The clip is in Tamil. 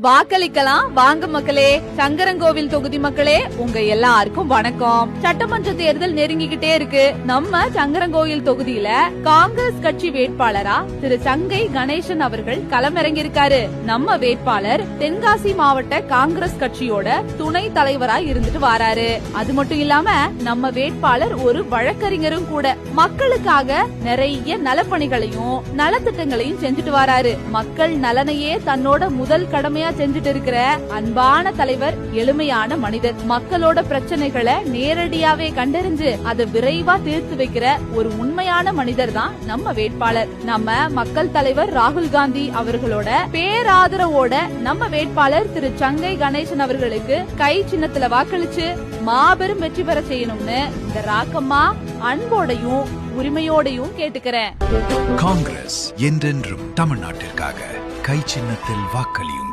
வாக்களிக்கலாம் வாங்க மக்களே. சங்கரன்கோவில் தொகுதி மக்களே, உங்க எல்லாருக்கும் வணக்கம். சட்டமன்ற தேர்தல் நெருங்கிக்கிட்டே இருக்கு. நம்ம சங்கரன்கோவில் தொகுதியில காங்கிரஸ் கட்சி வேட்பாளரா திரு சங்கை கணேசன் அவர்கள் களமிறங்கியிருக்காரு. நம்ம வேட்பாளர் தென்காசி மாவட்ட காங்கிரஸ் கட்சியோட துணை தலைவரா இருந்துட்டு வராரு. அது மட்டும் இல்லாம நம்ம வேட்பாளர் ஒரு வழக்கறிஞரும் கூட. மக்களுக்காக நிறைய நலப்பணிகளையும் நலத்திட்டங்களையும் செஞ்சுட்டு வராரு. மக்கள் நலனையே தன்னோட முதல் கடமையா செஞ்சுட்டு இருக்கிற அன்பான தலைவர், எளிமையான மனிதர். மக்களோட பிரச்சனைகளை நேரடியாவே கண்டறிஞ்சு அதை விரைவா தீர்த்து வைக்கிற ஒரு உண்மையான மனிதர் தான் நம்ம வேட்பாளர். நம்ம மக்கள் தலைவர் ராகுல் காந்தி அவர்களோட பேராதரவோட நம்ம வேட்பாளர் திரு சங்கை கணேசன் அவர்களுக்கு கை சின்னத்துல வாக்களிச்சு மாபெரும் வெற்றி பெற செய்யணும்னு இந்த ராக்கம்மா அன்போடையும் உரிமையோடையும் கேட்டுக்கிறேன். காங்கிரஸ் என்றென்றும் தமிழ்நாட்டிற்காக கை சின்னத்தில் வாக்களியும்.